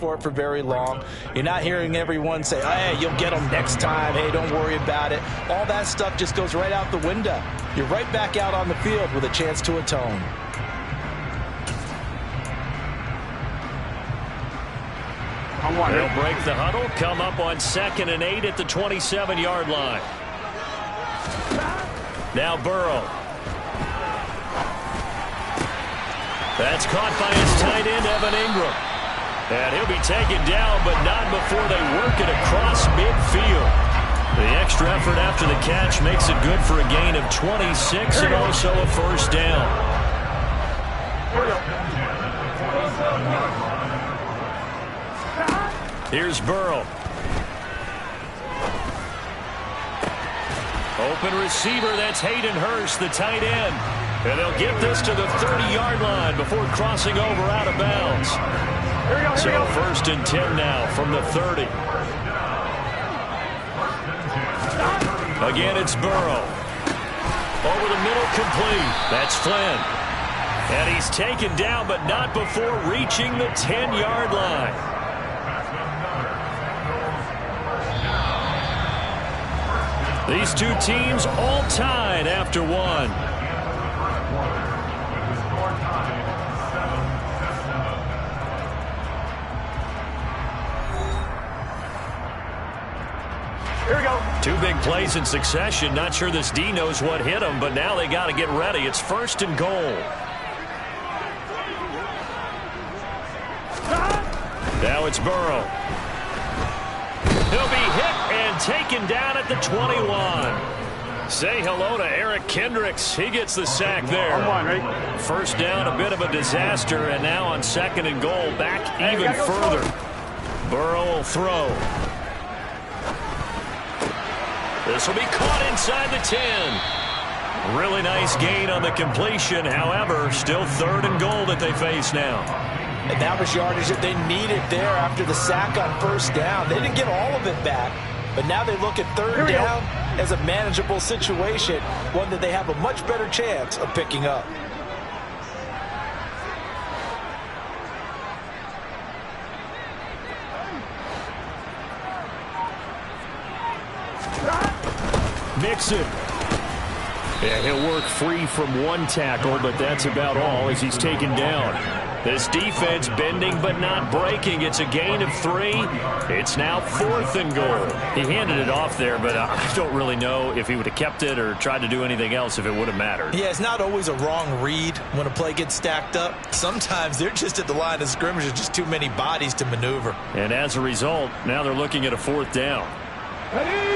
for it for very long. You're not hearing everyone say, hey, you'll get them next time. Hey, don't worry about it. All that stuff just goes right out the window. You're right back out on the field with a chance to atone. They'll break the huddle, come up on 2nd and 8 at the 27-yard line. Now Burrow. That's caught by his tight end, Evan Ingram. And he'll be taken down, but not before they work it across midfield. The extra effort after the catch makes it good for a gain of 26 and also a first down. Here's Burrow. Open receiver, that's Hayden Hurst, the tight end. And they'll get this to the 30-yard line before crossing over out of bounds. So 1st and 10 now from the 30. Again, it's Burrow. Over the middle, complete. That's Flynn. And he's taken down, but not before reaching the 10-yard line. These two teams all tied after one. Here we go. Two big plays in succession. Not sure this D knows what hit him, but now they got to get ready. It's 1st and goal. Now it's Burrow. He'll be hit and taken down at the 21. Say hello to Eric Kendricks. He gets the sack there. First down, a bit of a disaster, and now on 2nd and goal, back even further. Burrow will throw. This will be caught inside the 10. Really nice gain on the completion. However, still 3rd and goal that they face now. And that was yardage that they needed there after the sack on 1st down. They didn't get all of it back, but now they look at 3rd down as a manageable situation, one that they have a much better chance of picking up. Mixon. Yeah, he'll work free from one tackle, but that's about all as he's taken down. This defense bending but not breaking. It's a gain of 3. It's now 4th and goal. He handed it off there, but I don't really know if he would have kept it or tried to do anything else if it would have mattered. Yeah, it's not always a wrong read when a play gets stacked up. Sometimes they're just at the line of scrimmage. There's just too many bodies to maneuver. And as a result, now they're looking at a 4th down. Ready?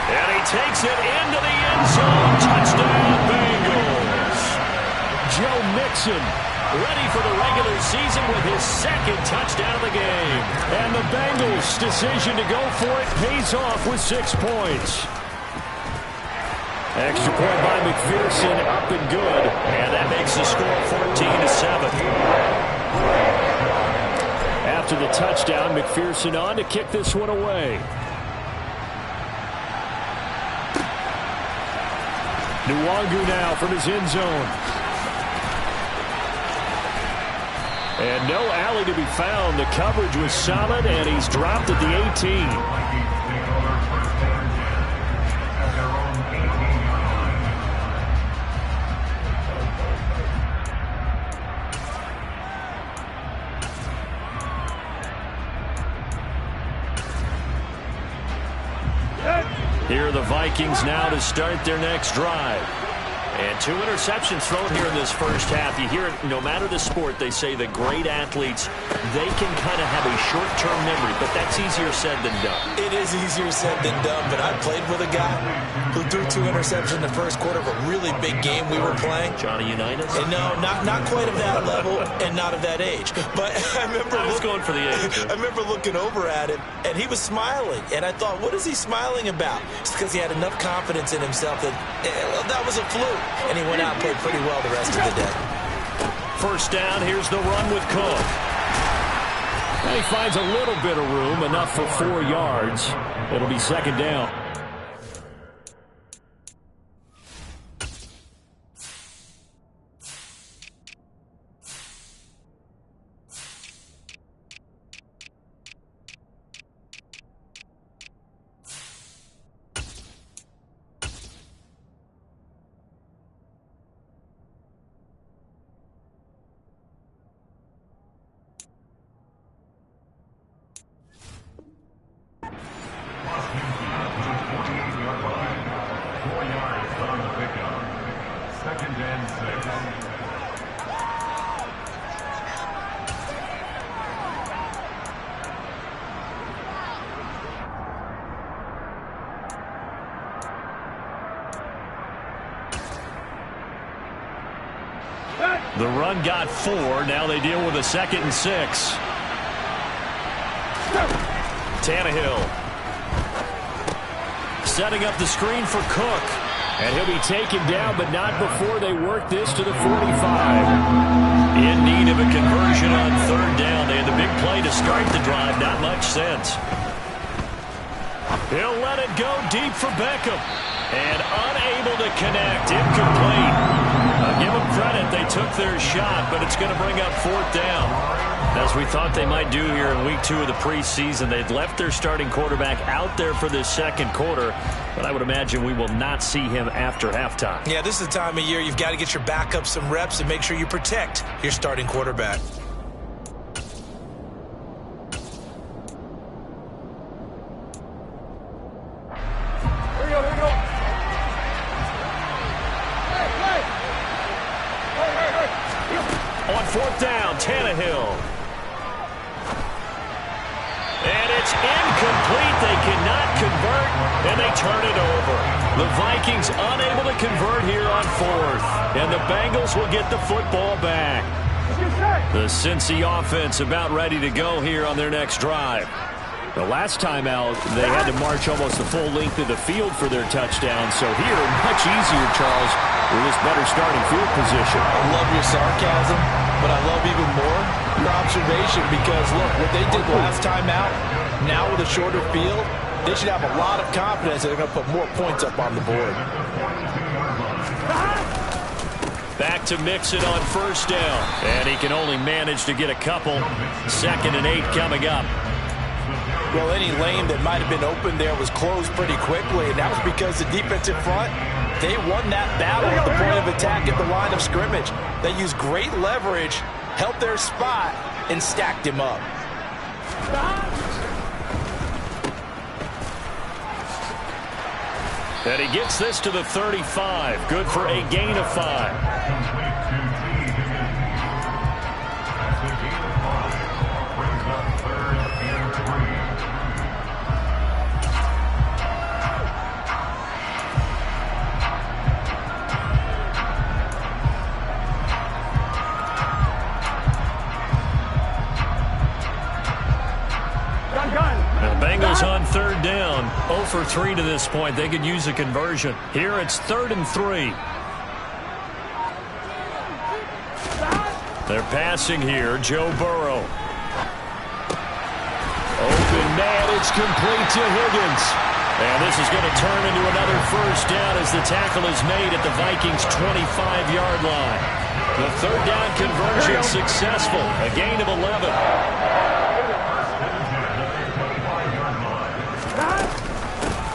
And he takes it into the end zone. Touchdown, Bengals. Joe Mixon ready for the regular season with his 2nd touchdown of the game. And the Bengals' decision to go for it pays off with 6 points. Extra point by McPherson, up and good. And that makes the score 14-7. After the touchdown, McPherson on to kick this one away. Nwangu now from his end zone. And no alley to be found. The coverage was solid, and he's dropped at the 18. Here are the Vikings now to start their next drive. And 2 interceptions thrown here in this first half. You hear it, no matter the sport, they say that great athletes, they can kind of have a short-term memory, but that's easier said than done. It is easier said than done, but I played with a guy who threw 2 interceptions in the first quarter of a really big game we were playing. Johnny Unitas? And no, not quite of that level and not of that age. But I was going for the age. I remember looking over at him, and he was smiling. And I thought, what is he smiling about? It's because he had enough confidence in himself that that was a fluke. And he went out and played pretty well the rest of the day. First down, here's the run with Cook. And he finds a little bit of room, enough for 4 yards. It'll be 2nd down. The run got 4. Now they deal with a 2nd and 6. Tannehill setting up the screen for Cook. And he'll be taken down, but not before they work this to the 45. In need of a conversion on 3rd down. They had the big play to start the drive. Not much sense. He'll let it go deep for Beckham. And unable to connect. Incomplete. I'll give them credit. They took their shot, but it's going to bring up 4th down. As we thought they might do here in week 2 of the preseason, they'd left their starting quarterback out there for this 2nd quarter, but I would imagine we will not see him after halftime. Yeah, this is the time of year you've got to get your backup some reps and make sure you protect your starting quarterback. On 4th down, Tannehill. And it's incomplete. They cannot convert, and they turn it over. The Vikings unable to convert here on 4th. And the Bengals will get the football back. The Cincy offense about ready to go here on their next drive. The last time out, they had to march almost the full length of the field for their touchdown. So here, much easier, Charles, with this better starting field position. I love your sarcasm, but I love even more your observation because, look, what they did last time out, now with a shorter field, they should have a lot of confidence that they're going to put more points up on the board. Back to Mixon on 1st down. And he can only manage to get a couple. 2nd and 8 coming up. Well, any lane that might have been open there was closed pretty quickly, and that was because the defensive front, they won that battle at the point of attack at the line of scrimmage. They used great leverage, held their spot, and stacked him up. And he gets this to the 35. Good for a gain of 5. Bengals on 3rd down. 0 for 3 to this point. They could use a conversion. Here it's 3rd and 3. They're passing here. Joe Burrow. Open man. It's complete to Higgins. And this is going to turn into another 1st down as the tackle is made at the Vikings' 25-yard line. The 3rd down conversion successful. A gain of 11.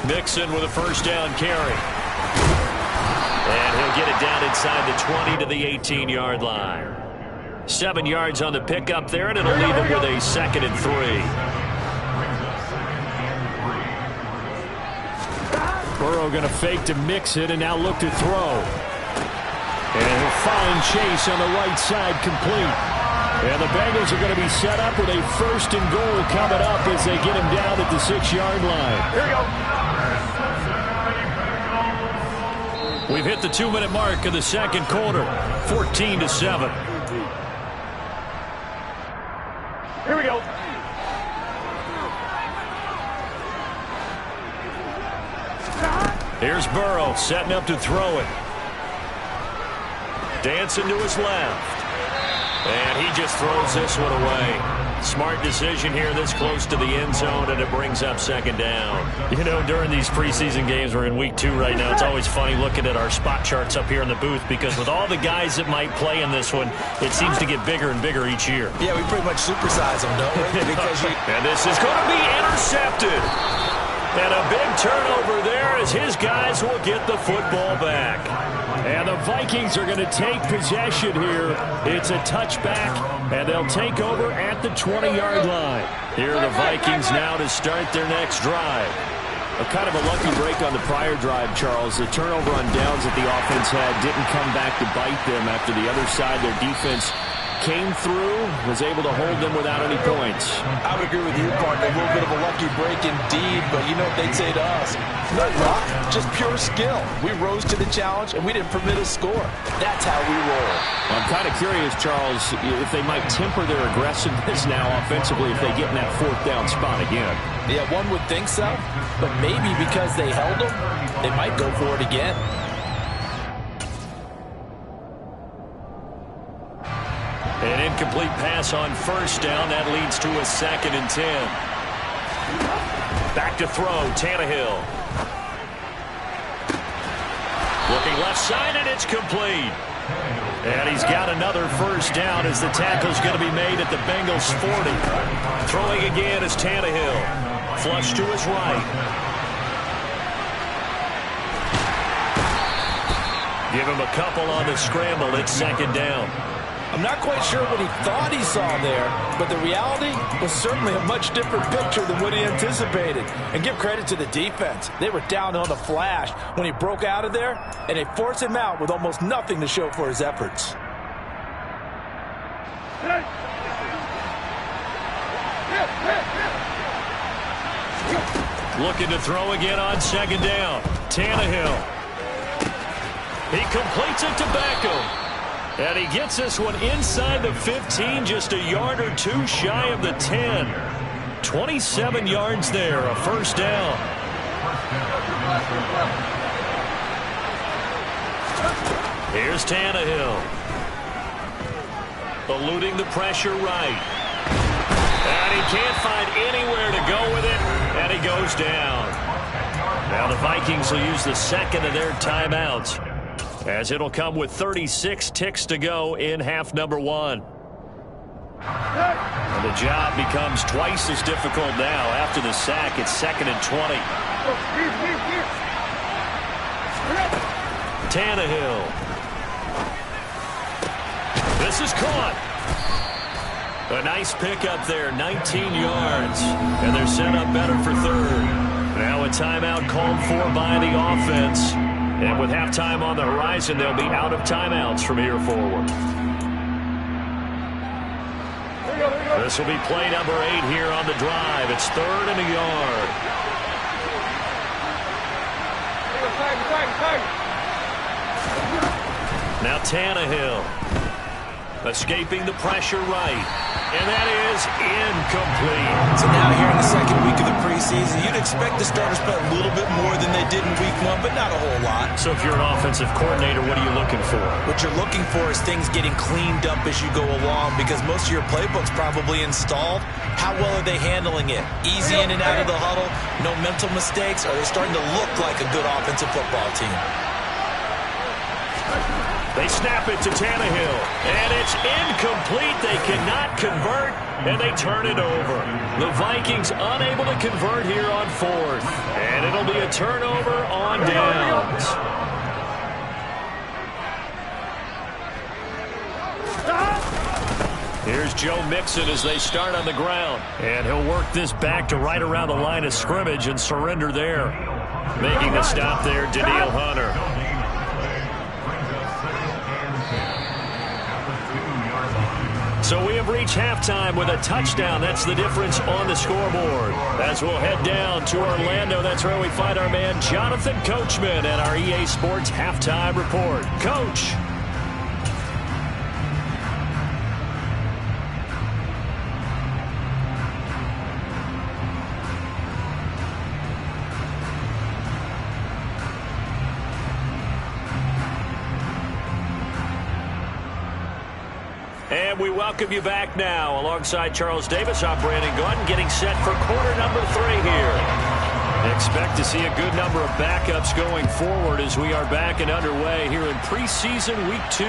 Mixon with a 1st down carry. And he'll get it down inside the 20 to the 18-yard line. 7 yards on the pickup there, and it'll leave him with a 2nd and 3. Burrow going to fake to Mixon and now look to throw. And he'll find Chase on the right side complete. And the Bengals are going to be set up with a 1st and goal coming up as they get him down at the 6-yard line. Here we go. We've hit the 2-minute mark of the 2nd quarter. 14-7. Here we go. Here's Burrow setting up to throw it. Dancing to his left. And he just throws this one away. Smart decision here this close to the end zone, and it brings up 2nd down. You know, during these preseason games, we're in week 2 right now, it's always funny looking at our spot charts up here in the booth because with all the guys that might play in this one, it seems to get bigger and bigger each year. Yeah, we pretty much supersize them, don't we? Because and this is going to be intercepted. And a big turnover there as his guys will get the football back. And the Vikings are going to take possession here. It's a touchback, and they'll take over at the 20-yard line. Here are the Vikings now to start their next drive. A kind of a lucky break on the prior drive, Charles. The turnover on downs that the offense had didn't come back to bite them after the other side. Their defense came through, was able to hold them without any points. I would agree with you, partner. A little bit of a lucky break indeed, but you know what they'd say to us. No luck, just pure skill. We rose to the challenge, and we didn't permit a score. That's how we roll. I'm kind of curious, Charles, if they might temper their aggressiveness now offensively if they get in that fourth down spot again. Yeah, one would think so, but maybe because they held them, they might go for it again. An incomplete pass on first down. That leads to a 2nd and 10. Back to throw, Tannehill. Looking left side, and it's complete. And he's got another first down as the tackle's going to be made at the Bengals 40. Throwing again is Tannehill. Flush to his right. Give him a couple on the scramble. It's 2nd down. I'm not quite sure what he thought he saw there, but the reality was certainly a much different picture than what he anticipated. And give credit to the defense. They were down on the flash when he broke out of there, and they forced him out with almost nothing to show for his efforts. Looking to throw again on 2nd down. Tannehill. He completes it to Beckham. And he gets this one inside the 15, just a yard or two shy of the 10. 27 yards there, a first down. Here's Tannehill. Eluding the pressure right. And he can't find anywhere to go with it, and he goes down. Now the Vikings will use the 2nd of their timeouts, as it'll come with 36 ticks to go in half number 1. And the job becomes twice as difficult now. After the sack, it's 2nd and 20. Tannehill. This is caught. A nice pickup there, 19 yards. And they're set up better for 3rd. Now a timeout called for by the offense. And with halftime on the horizon, they'll be out of timeouts from here forward. This will be play number 8 here on the drive. It's 3rd and a yard. Now Tannehill. Escaping the pressure right. And that is incomplete. So now here in the 2nd week of the preseason, you'd expect the starters to play a little bit more than they did in week 1, but not a whole lot. So if you're an offensive coordinator, what are you looking for? What you're looking for is things getting cleaned up as you go along, because most of your playbook's probably installed. How well are they handling it? Easy in and out of the huddle, no mental mistakes, or are they starting to look like a good offensive football team? They snap it to Tannehill, and it's incomplete. They cannot convert, and they turn it over. The Vikings unable to convert here on 4th, and it'll be a turnover on downs. Here's Joe Mixon as they start on the ground, and he'll work this back to right around the line of scrimmage and surrender there. Making the stop there, Danielle Hunter. So we have reached halftime with a touchdown. That's the difference on the scoreboard. As we'll head down to Orlando, that's where we find our man Jonathan Coachman at our EA Sports Halftime Report. Coach. And we welcome you back now. Alongside Charles Davis, I'm Brandon Gordon, getting set for quarter number 3 here. Expect to see a good number of backups going forward as we are back and underway here in preseason week 2.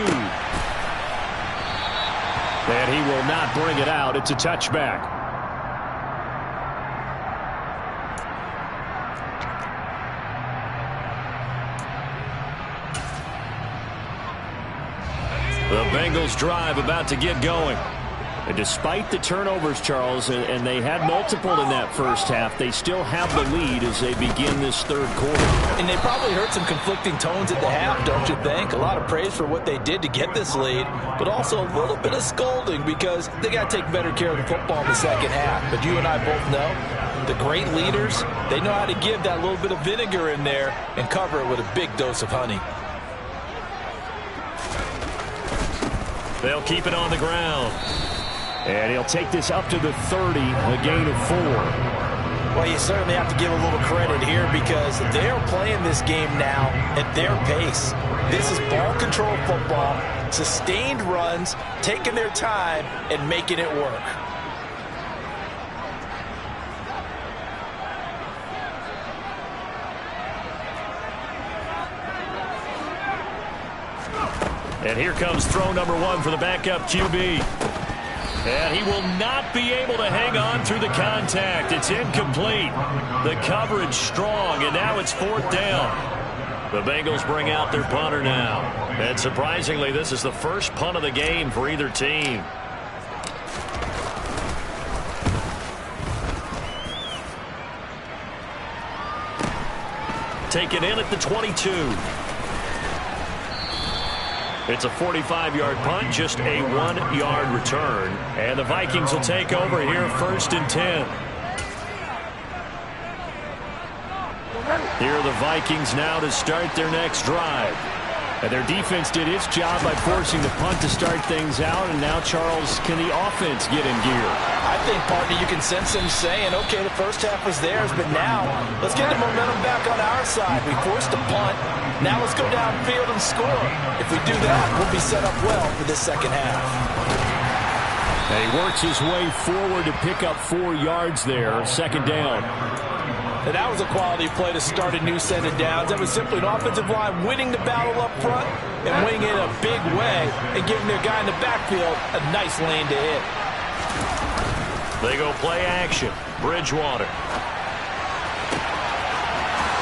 And he will not bring it out. It's a touchback. The Bengals drive about to get going. And despite the turnovers, Charles, and they had multiple in that first half, they still have the lead as they begin this third quarter. And they probably heard some conflicting tones at the half, don't you think? A lot of praise for what they did to get this lead, but also a little bit of scolding because they got to take better care of the football in the second half. But you and I both know the great leaders, they know how to give that little bit of vinegar in there and cover it with a big dose of honey. They'll keep it on the ground. And he'll take this up to the 30, a gain of 4. Well, you certainly have to give a little credit here because they're playing this game now at their pace. This is ball control football, sustained runs, taking their time and making it work. And here comes throw number 1 for the backup QB. And he will not be able to hang on through the contact. It's incomplete. The coverage strong, and now it's 4th down. The Bengals bring out their punter now. And surprisingly, this is the first punt of the game for either team. Taken in at the 22. It's a 45-yard punt, just a 1-yard return. And the Vikings will take over here, 1st and 10. Here are the Vikings now to start their next drive. And their defense did its job by forcing the punt to start things out. And now, Charles, can the offense get in gear? I think, partner, you can sense them saying, okay, the first half was theirs, but now let's get the momentum back on our side. We forced a punt. Now let's go downfield and score. If we do that, we'll be set up well for this second half. And he works his way forward to pick up 4 yards there, 2nd down. And that was a quality play to start a new set of downs. That was simply an offensive line winning the battle up front and winning it a big way and giving their guy in the backfield a nice lane to hit. They go play action. Bridgewater.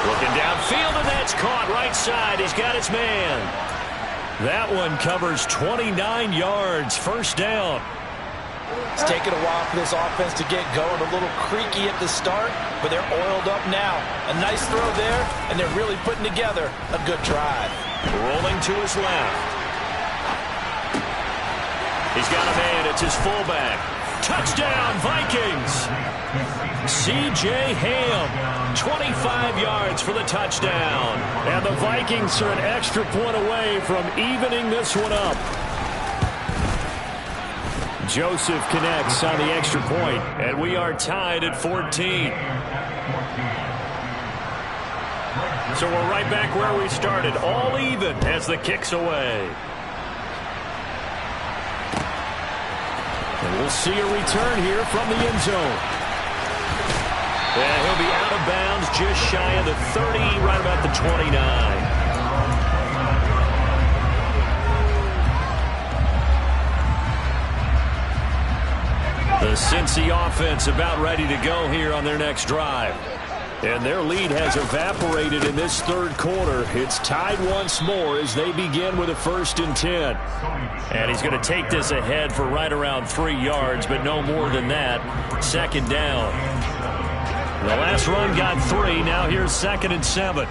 Looking downfield, and that's caught right side. He's got his man. That one covers 29 yards. 1st down. It's taken a while for this offense to get going. A little creaky at the start, but they're oiled up now. A nice throw there, and they're really putting together a good drive. Rolling to his left. He's got a man. It's his fullback. Touchdown, Vikings. C.J. Ham, 25 yards for the touchdown. And the Vikings are an extra point away from evening this one up. Joseph connects on the extra point, and we are tied at 14. So we're right back where we started, all even as the kick's away. And we'll see a return here from the end zone. And he'll be out of bounds just shy of the 30, right about the 29. The Cincy offense about ready to go here on their next drive. And their lead has evaporated in this third quarter. It's tied once more as they begin with a 1st and 10. And he's going to take this ahead for right around 3 yards, but no more than that. 2nd down. The last run got 3. Now here's 2nd and 7.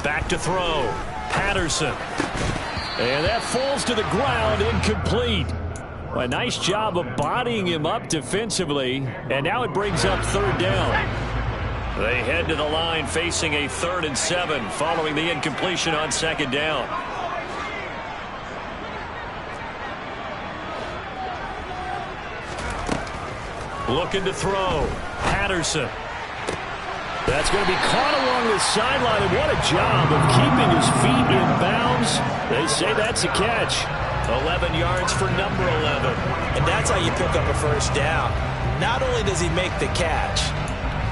Back to throw. Patterson. And that falls to the ground, incomplete. A nice job of bodying him up defensively. And now it brings up 3rd down. They head to the line facing a 3rd and 7 following the incompletion on 2nd down. Looking to throw. Patterson. That's going to be caught along the sideline, and what a job of keeping his feet in bounds. They say that's a catch. 11 yards for number 11. And that's how you pick up a 1st down. Not only does he make the catch,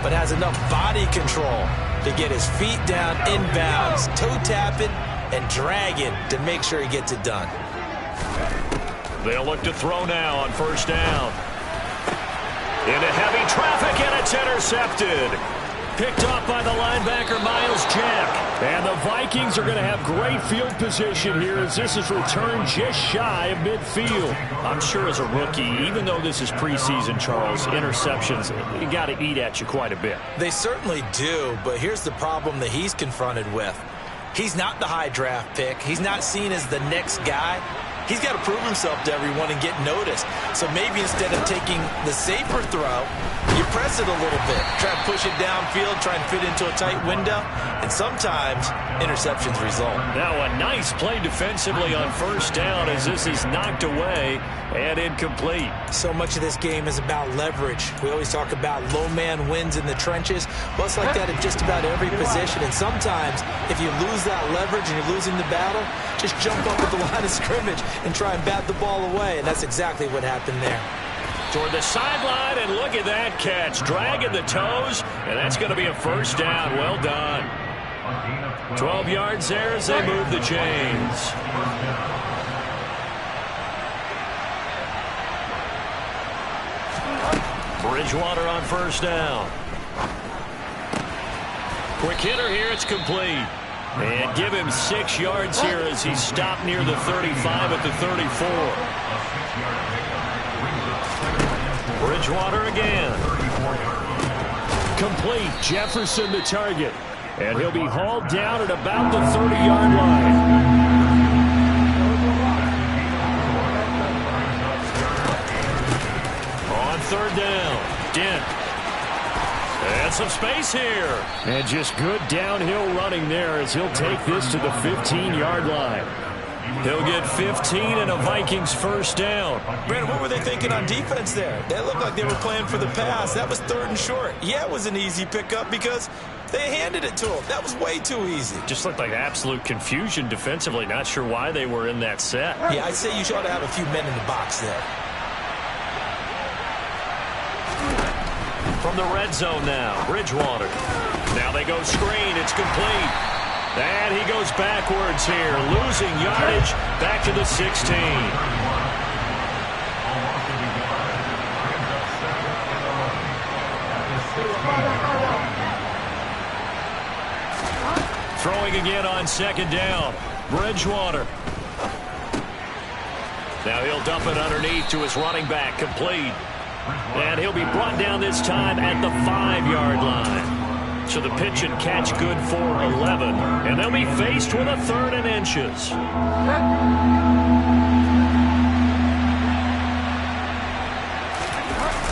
but has enough body control to get his feet down in bounds, toe tap it, and drag it to make sure he gets it done. They'll look to throw now on 1st down. Into heavy traffic, and it's intercepted. Picked off by the linebacker, Miles Jack. And the Vikings are going to have great field position here as this is returned just shy of midfield. I'm sure as a rookie, even though this is preseason, Charles, interceptions, you got to eat at you quite a bit. They certainly do, but here's the problem that he's confronted with. He's not the high draft pick. He's not seen as the next guy. He's got to prove himself to everyone and get noticed. So maybe instead of taking the safer throw, you press it a little bit. Try to push it downfield, try and fit into a tight window. And sometimes interceptions result. Now a nice play defensively on first down as this is knocked away and incomplete. So much of this game is about leverage. We always talk about low man wins in the trenches. Well, it's like that in just about every position. And sometimes if you lose that leverage and you're losing the battle, just jump up at the line of scrimmage and try and bat the ball away. And that's exactly what happened there. Toward the sideline, and look at that catch. Dragging the toes, and that's going to be a first down. Well done. 12 yards there as they move the chains. Bridgewater on first down. Quick hitter here, it's complete. And give him 6 yards here as he stopped near the 35 at the 34. Bridgewater again. Complete. Jefferson the target. And he'll be hauled down at about the 30-yard line. On third down. Dent. And some space here. And just good downhill running there as he'll take this to the 15-yard line. He'll get 15 and a Vikings first down. Brandon, what were they thinking on defense there? They looked like they were playing for the pass. That was third and short. Yeah, it was an easy pickup because they handed it to him. That was way too easy. Just looked like absolute confusion defensively. Not sure why they were in that set. Yeah, I'd say you ought to have a few men in the box there. From the red zone now, Bridgewater. Now they go screen. It's complete. And he goes backwards here, losing yardage back to the 16. Throwing again on second down, Bridgewater. Now he'll dump it underneath to his running back, complete. And he'll be brought down this time at the 5-yard line. So the pitch and catch good for 11. And they'll be faced with a 3rd and inches.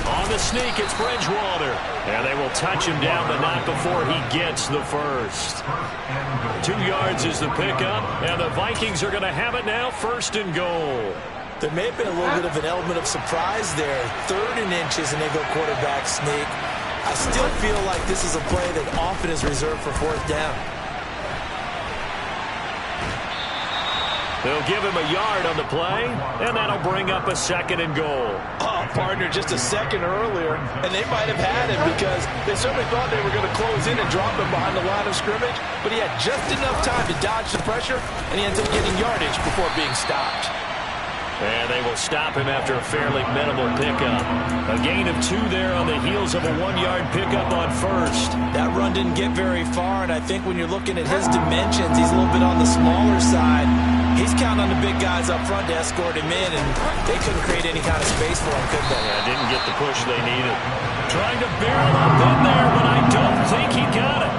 On the sneak, it's Bridgewater. And they will touch him down, but not before he gets the first. 2 yards is the pickup. And the Vikings are going to have it now, 1st and goal. There may have been a little bit of an element of surprise there. 3rd and inches, and they go quarterback sneak. I still feel like this is a play that often is reserved for 4th down. They'll give him a yard on the play, and that'll bring up a 2nd and goal. Oh, partner, just a second earlier, and they might have had him because they certainly thought they were going to close in and drop him behind the line of scrimmage, but he had just enough time to dodge the pressure, and he ends up getting yardage before being stopped. And they will stop him after a fairly minimal pickup. A gain of 2 there on the heels of a 1-yard pickup on first. That run didn't get very far, and I think when you're looking at his dimensions, he's a little bit on the smaller side. He's counting on the big guys up front to escort him in, and they couldn't create any kind of space for him, could they? Yeah, didn't get the push they needed. Trying to barrel up in there, but I don't think he got it.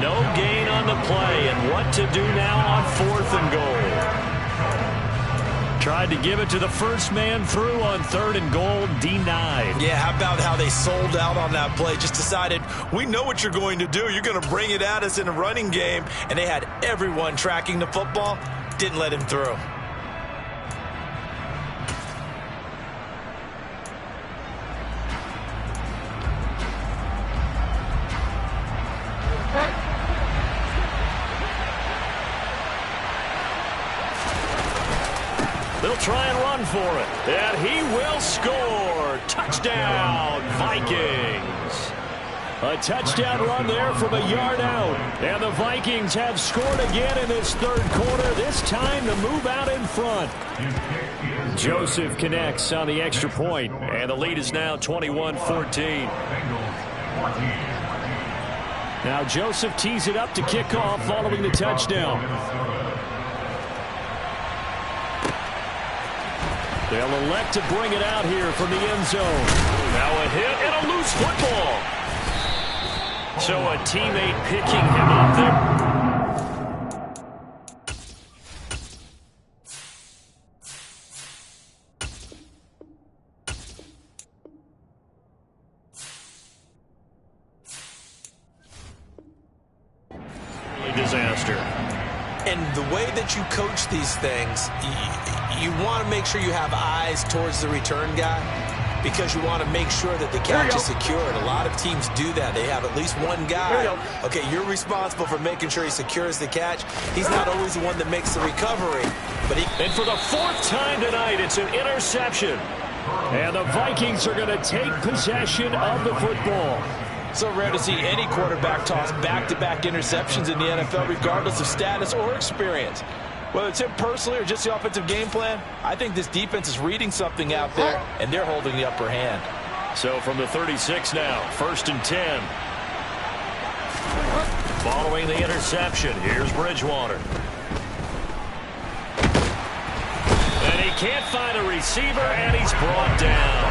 No gain on the play, and what to do now on 4th and goal. Tried to give it to the first man through on 3rd and goal, denied. Yeah, how about how they sold out on that play? Just decided, we know what you're going to do. You're going to bring it at us in a running game. And they had everyone tracking the football. Didn't let him through. They'll try and run for it. And he will score. Touchdown, Vikings. A touchdown run there from a yard out. And the Vikings have scored again in this 3rd quarter. This time to move out in front. Joseph connects on the extra point. And the lead is now 21-14. Now Joseph tees it up to kick off following the touchdown. They'll elect to bring it out here from the end zone. Now a hit and a loose football. So a teammate picking him up there. Disaster. And the way that you coach these things, you want to make sure you have eyes towards the return guy because you want to make sure that the catch is secured. A lot of teams do that. They have at least one guy. Okay, you're responsible for making sure he secures the catch. He's not always the one that makes the recovery. And for the fourth time tonight, it's an interception. And the Vikings are going to take possession of the football. So rare to see any quarterback toss back-to-back interceptions in the NFL, regardless of status or experience. Whether it's him personally or just the offensive game plan, I think this defense is reading something out there, and they're holding the upper hand. So from the 36 now, 1st and 10. Following the interception, here's Bridgewater. And he can't find a receiver, and he's brought down.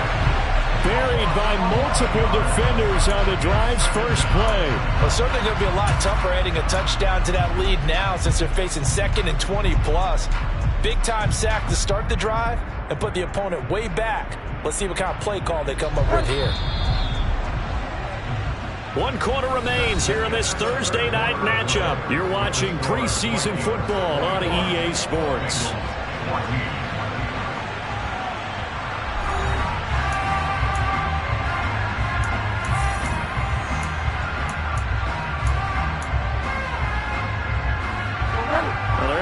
Buried by multiple defenders on the drive's first play. Well, certainly going to be a lot tougher adding a touchdown to that lead now since they're facing 2nd and 20+. Big-time sack to start the drive and put the opponent way back. Let's see what kind of play call they come up with here. 1 quarter remains here in this Thursday night matchup. You're watching preseason football on EA Sports.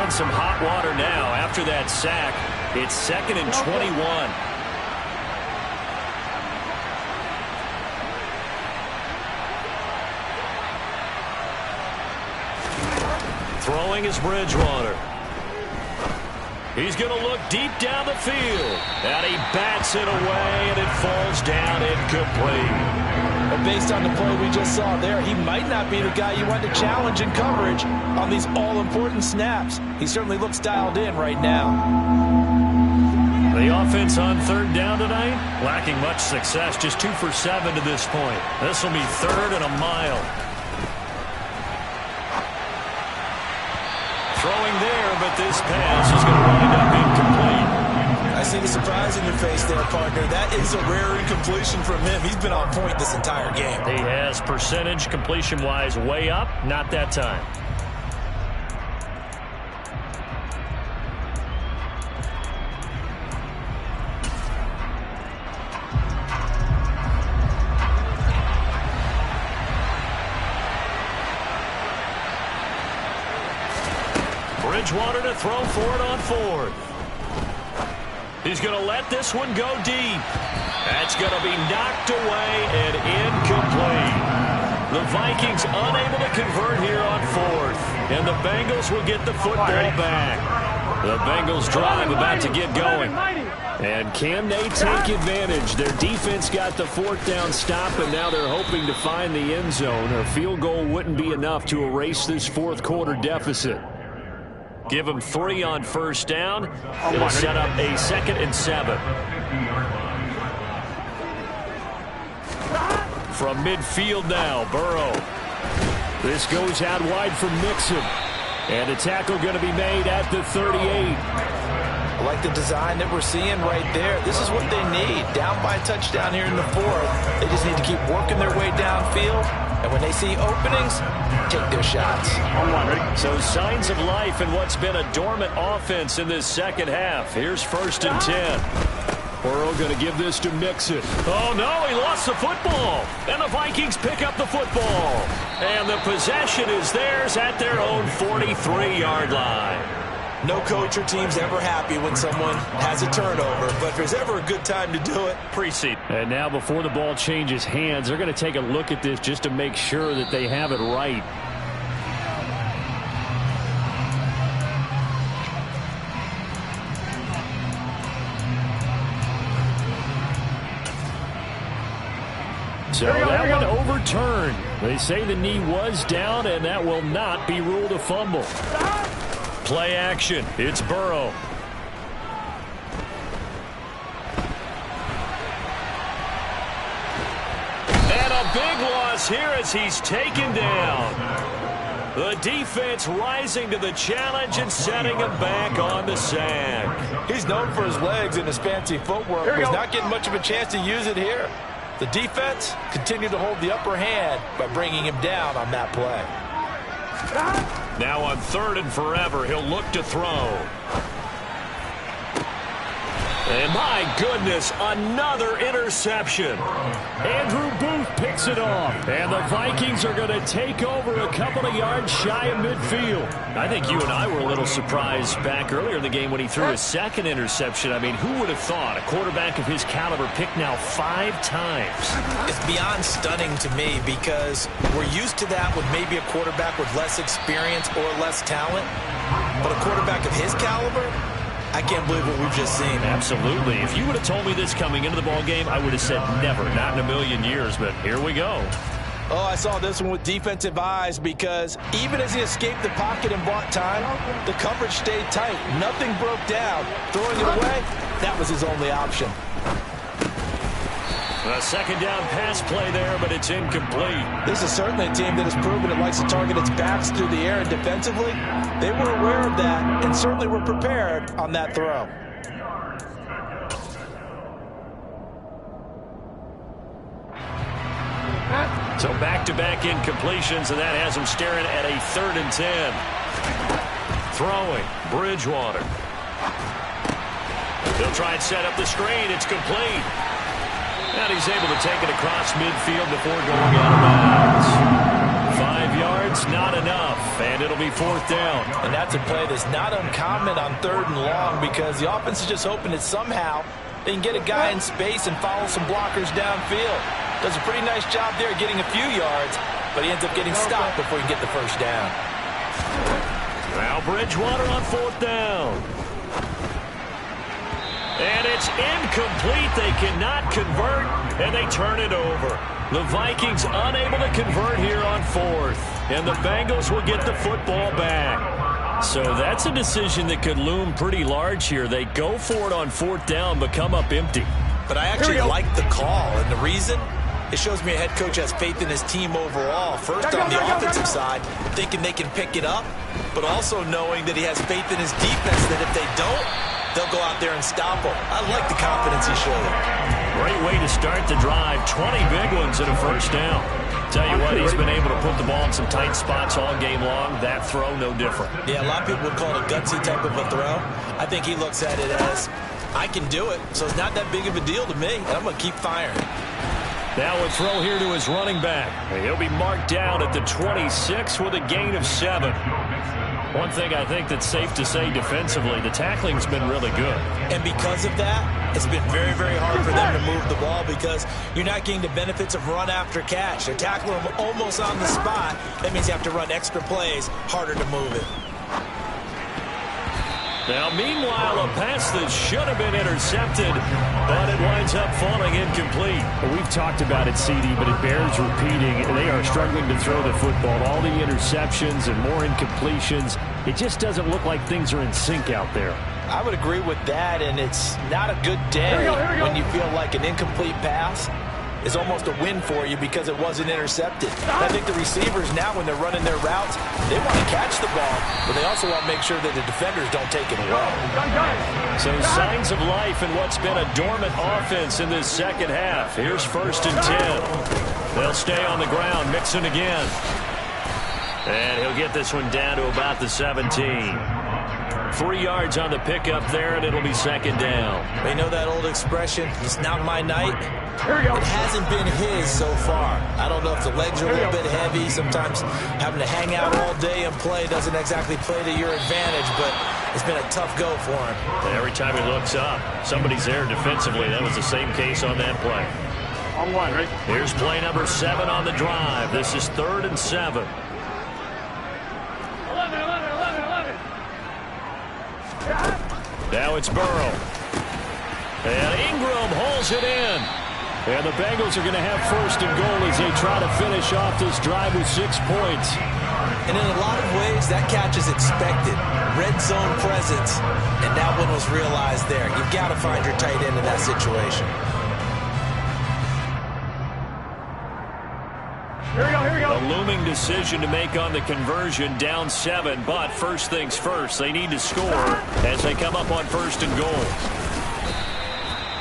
Some hot water now after that sack. It's 2nd and 21. Throwing is Bridgewater. He's going to look deep down the field. And he bats it away, and it falls down incomplete. But based on the play we just saw there, he might not be the guy you want to challenge in coverage on these all-important snaps. He certainly looks dialed in right now. The offense on 3rd down tonight, lacking much success, just 2 for 7 to this point. This will be 3rd and a mile. Throwing there, but this pass is going to wind up incomplete. I see the surprise in your face there, partner. That is a rare incompletion from him. He's been on point this entire game. He has percentage completion-wise way up. Not that time. Bridgewater to throw for it on 4th. He's going to let this one go deep. That's going to be knocked away and incomplete. The Vikings unable to convert here on 4th. And the Bengals will get the football back. The Bengals drive about to get going. And can they take advantage? Their defense got the 4th down stop, and now they're hoping to find the end zone. A field goal wouldn't be enough to erase this 4th quarter deficit. Give them 3 on 1st down. It'll set up a 2nd and 7. From midfield now, Burrow. This goes out wide from Mixon. And a tackle going to be made at the 38. I like the design that we're seeing right there. This is what they need. Down by a touchdown here in the 4th. They just need to keep working their way downfield. And when they see openings, take their shots. So signs of life in what's been a dormant offense in this 2nd half. Here's 1st and 10. Burrow going to give this to Mixon. Oh, no, he lost the football. And the Vikings pick up the football. And the possession is theirs at their own 43-yard line. No coach or team's ever happy when someone has a turnover, but if there's ever a good time to do it, pre-seed. And now before the ball changes hands, they're going to take a look at this just to make sure that they have it right. So that one overturned. They say the knee was down, and that will not be ruled a fumble. Play action. It's Burrow. And a big loss here as he's taken down. The defense rising to the challenge and setting him back on the sack. He's known for his legs and his fancy footwork. He's not getting much of a chance to use it here. The defense continued to hold the upper hand by bringing him down on that play. Now on 3rd and forever, he'll look to throw. And my goodness, another interception. Andrew Booth picks it off. And the Vikings are going to take over a couple of yards shy of midfield. I think you and I were a little surprised back earlier in the game when he threw his 2nd interception. I mean, who would have thought a quarterback of his caliber picked now 5 times? It's beyond stunning to me because we're used to that with maybe a quarterback with less experience or less talent. But a quarterback of his caliber, I can't believe what we've just seen. Absolutely. If you would have told me this coming into the ball game, I would have said never, not in a million years, but here we go. Oh, I saw this one with defensive eyes because even as he escaped the pocket and bought time, the coverage stayed tight. Nothing broke down. Throwing it away, that was his only option. A 2nd down pass play there, but it's incomplete. This is certainly a team that has proven it likes to target its backs through the air, and defensively, they were aware of that and certainly were prepared on that throw. So back-to-back incompletions, and that has him staring at a 3rd and 10. Throwing, Bridgewater. They'll try and set up the screen. It's complete. And he's able to take it across midfield before going out of bounds. 5 yards, not enough, and it'll be 4th down. And that's a play that's not uncommon on 3rd and long because the offense is just hoping that somehow they can get a guy in space and follow some blockers downfield. Does a pretty nice job there getting a few yards, but he ends up getting stopped before he can get the 1st down. Now Bridgewater on 4th down. And it's incomplete. They cannot convert, and they turn it over. The Vikings unable to convert here on 4th, and the Bengals will get the football back. So that's a decision that could loom pretty large here. They go for it on 4th down, but come up empty. But I actually like the call, and the reason? It shows me a head coach has faith in his team overall. First on the offensive side, thinking they can pick it up, but also knowing that he has faith in his defense that if they don't, they'll go out there and stop them. I like the confidence he showed. Great way to start the drive. 20 big ones and a 1st down. Tell you what, he's been able to put the ball in some tight spots all game long. That throw, no different. Yeah, a lot of people would call it a gutsy type of a throw. I think he looks at it as, I can do it, so it's not that big of a deal to me, and I'm going to keep firing. Now a throw here to his running back. He'll be marked down at the 26 with a gain of 7. One thing I think that's safe to say defensively, the tackling's been really good. And because of that, it's been very, very hard for them to move the ball because you're not getting the benefits of run after catch. They're tackling them almost on the spot. That means you have to run extra plays, harder to move it. Now, meanwhile, a pass that should have been intercepted, but it winds up falling incomplete. Well, we've talked about it, CD, but it bears repeating. They are struggling to throw the football. All the interceptions and more incompletions. It just doesn't look like things are in sync out there. I would agree with that, and it's not a good day when you feel like an incomplete pass is almost a win for you because it wasn't intercepted. I think the receivers now, when they're running their routes, they want to catch the ball, but they also want to make sure that the defenders don't take it away. So signs of life in what's been a dormant offense in this 2nd half. Here's 1st and 10. They'll stay on the ground, Mixon again. And he'll get this one down to about the 17. 3 yards on the pickup there, and it'll be 2nd down. They know that old expression, it's not my night. It hasn't been his so far. I don't know if the legs are a little bit heavy. Sometimes having to hang out all day and play doesn't exactly play to your advantage, but it's been a tough go for him. And every time he looks up, somebody's there defensively. That was the same case on that play. On 1, right? Here's play number 7 on the drive. This is 3rd and 7. 11. Now it's Burrow. And Ingram holds it in. And the Bengals are going to have first and goal as they try to finish off this drive with 6 points. And in a lot of ways, that catch is expected. Red zone presence, and that one was realized there. You've got to find your tight end in that situation. Here we go, here we go. A looming decision to make on the conversion, down 7. But first things first, they need to score as they come up on first and goal.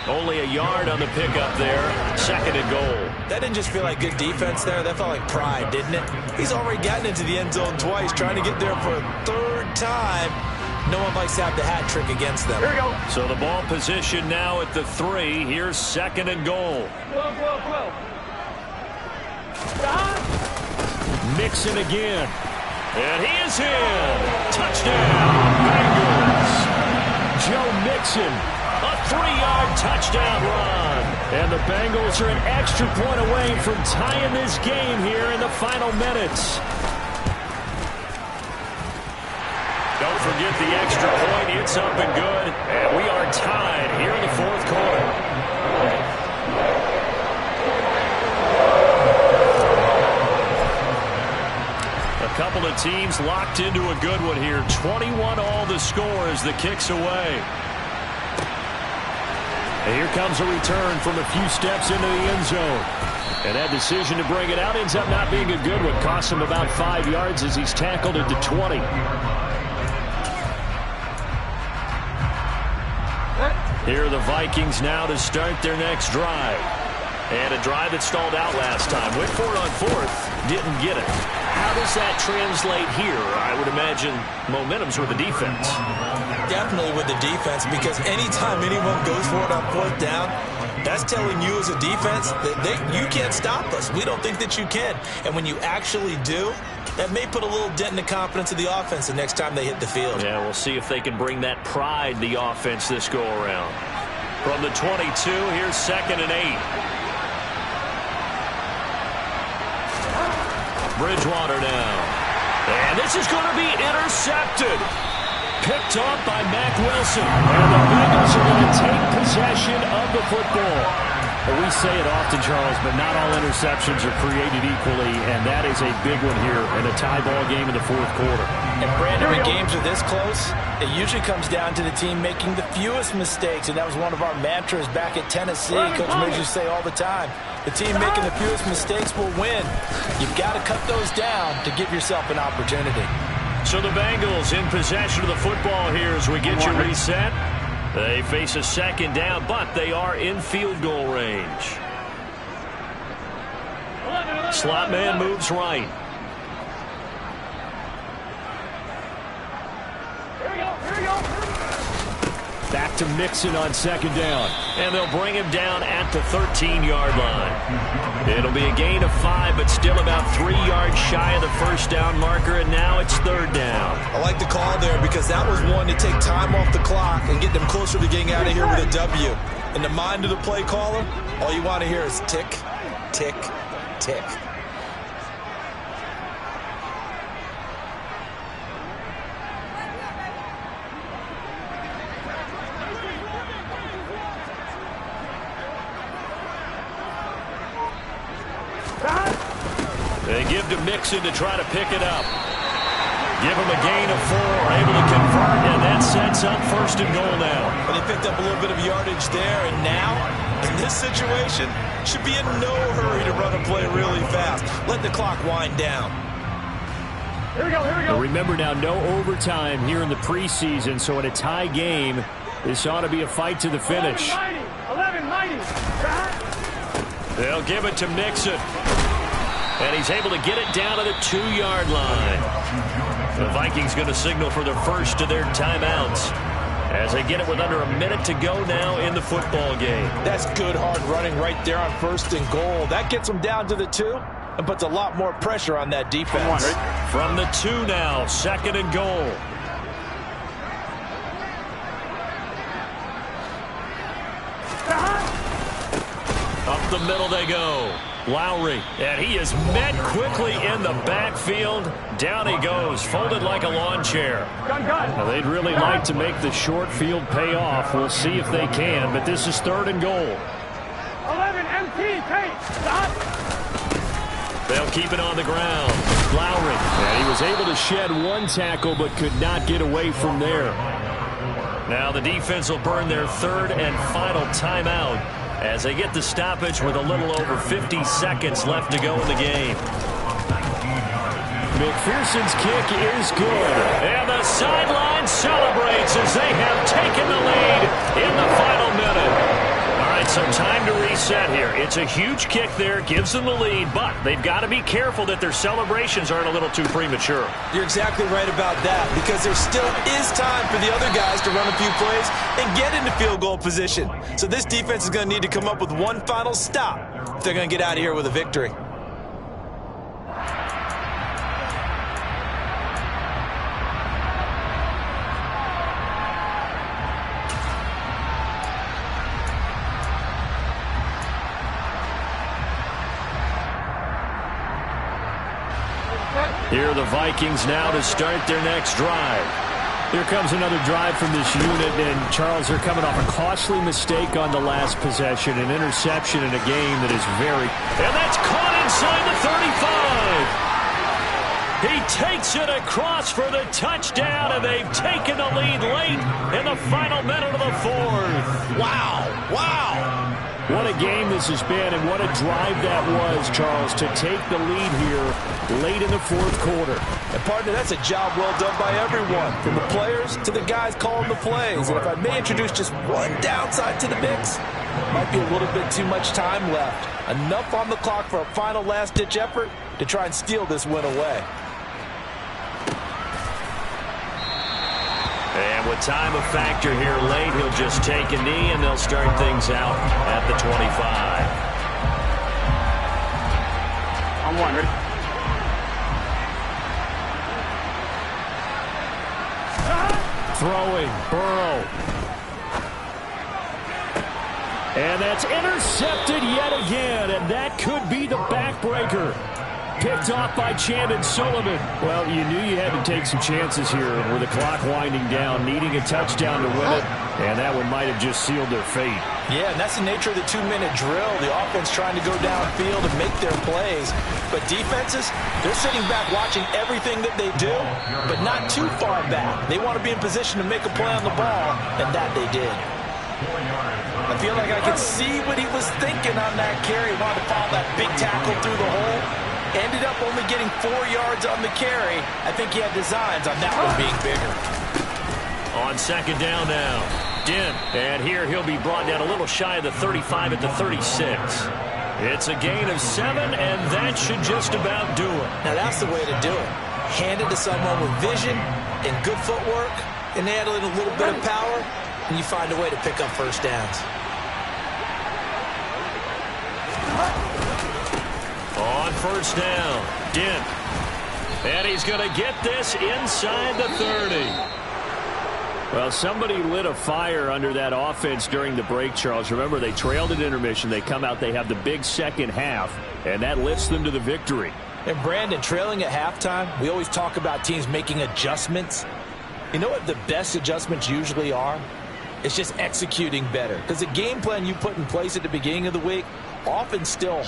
Only a yard on the pickup there. Second and goal. That didn't just feel like good defense there. That felt like pride, didn't it? He's already gotten into the end zone twice, trying to get there for a third time. No one likes to have the hat trick against them. Here we go. So the ball position now at the 3. Here's second and goal. 12. Mixon again. And he is in. Touchdown, Bengals. Joe Mixon. A 3-yard touchdown run. And the Bengals are an extra point away from tying this game here in the final minutes. Don't forget the extra point. It's up and good. And we are tied here in the fourth quarter. A couple of teams locked into a good one here. 21 all the score as the kick's away. And here comes a return from a few steps into the end zone. And that decision to bring it out ends up not being a good one. Costs him about 5 yards as he's tackled at the 20. Here are the Vikings now to start their next drive. And a drive that stalled out last time. Went for it on fourth. Didn't get it. How does that translate here? I would imagine momentum's with the defense. Definitely with the defense, because anytime anyone goes for it on fourth down, that's telling you as a defense that you can't stop us. We don't think that you can. And when you actually do, that may put a little dent in the confidence of the offense the next time they hit the field. Yeah, we'll see if they can bring that pride to the offense this go-around. From the 22, here's second and 8. Bridgewater now. And this is going to be intercepted. Picked off by Mack Wilson. And the Bengals are going to take possession of the football. Well, we say it often, Charles, but not all interceptions are created equally, and that is a big one here in a tie ball game in the fourth quarter. And Brandon, when games are this close, it usually comes down to the team making the fewest mistakes, and that was one of our mantras back at Tennessee. Coach Midge used to say all the time, the team making the fewest mistakes will win. You've got to cut those down to give yourself an opportunity. So the Bengals in possession of the football here as we get you reset. They face a second down, but they are in field goal range. Slot man moves right. Here we go. Back to Mixon on second down. And they'll bring him down at the 13-yard line. It'll be a gain of 5, but still about 3 yards shy of the first down marker, and now it's third down. I like the call there because that was one to take time off the clock and get them closer to getting out of here with a W. In the mind of the play caller, all you want to hear is tick, tick, tick. They give to Mixon to try to pick it up. Give him a gain of 4, able to convert, and that sets up first and goal now. But they picked up a little bit of yardage there, and now, in this situation, should be in no hurry to run a play really fast. Let the clock wind down. Here we go. Remember now, no overtime here in the preseason, so in a tie game, this ought to be a fight to the finish. 11-90. They'll give it to Mixon. And he's able to get it down to the 2-yard line. The Vikings going to signal for the first of their timeouts as they get it with under a minute to go now in the football game. That's good hard running right there on first and goal. That gets them down to the 2 and puts a lot more pressure on that defense. From the 2 now, second and goal. Up the middle they go. Lowry, and he is met quickly in the backfield. Down he goes, folded like a lawn chair. Gun. Now, they'd really like to make the short field pay off. We'll see if they can, but this is third and goal. 11 empty. Stop. They'll keep it on the ground. Lowry. And he was able to shed one tackle but could not get away from there. Now the defense will burn their third and final timeout as they get the stoppage with a little over 50 seconds left to go in the game. McPherson's kick is good. And the sideline celebrates as they have taken the lead in the final minute. All right, so time to reset here. It's a huge kick there, gives them the lead, but they've got to be careful that their celebrations aren't a little too premature. You're exactly right about that, because there still is time for the other guys to run a few plays and get into field goal position. So this defense is going to need to come up with one final stop if they're going to get out of here with a victory. Here are the Vikings now to start their next drive. Here comes another drive from this unit, and Charles, they're coming off a costly mistake on the last possession, an interception in a game that is very... And that's caught inside the 35. He takes it across for the touchdown, and they've taken the lead late in the final minute of the fourth. Wow, wow. What a game this has been, and what a drive that was, Charles, to take the lead here late in the fourth quarter. And, partner, that's a job well done by everyone, from the players to the guys calling the plays. And if I may introduce just one downside to the mix, might be a little bit too much time left. Enough on the clock for a final last-ditch effort to try and steal this win away. And with time a factor here late, he'll just take a knee, and they'll start things out at the 25. On one, ready? Throwing, Burrow. And that's intercepted yet again, and that could be the backbreaker. Picked off by Chandon Sullivan. Well, you knew you had to take some chances here with the clock winding down, needing a touchdown to win it, and that one might have just sealed their fate. Yeah, and that's the nature of the 2-minute drill. The offense trying to go downfield and make their plays. But defenses, they're sitting back watching everything that they do, but not too far back. They want to be in position to make a play on the ball, and that they did. I feel like I could see what he was thinking on that carry. He wanted to follow that big tackle through the hole. Ended up only getting 4 yards on the carry. I think he had designs on that one being bigger. On second down now, Dent. And here he'll be brought down a little shy of the 35 at the 36. It's a gain of 7, and that should just about do it. Now that's the way to do it. Hand it to someone with vision and good footwork, and add a little bit of power, and you find a way to pick up first downs. On first down, Dent. And he's going to get this inside the 30. Well, somebody lit a fire under that offense during the break, Charles. Remember, they trailed at intermission. They come out, they have the big second half, and that lifts them to the victory. And, Brandon, trailing at halftime, we always talk about teams making adjustments. You know what the best adjustments usually are? It's just executing better. Because the game plan you put in place at the beginning of the week often still holds.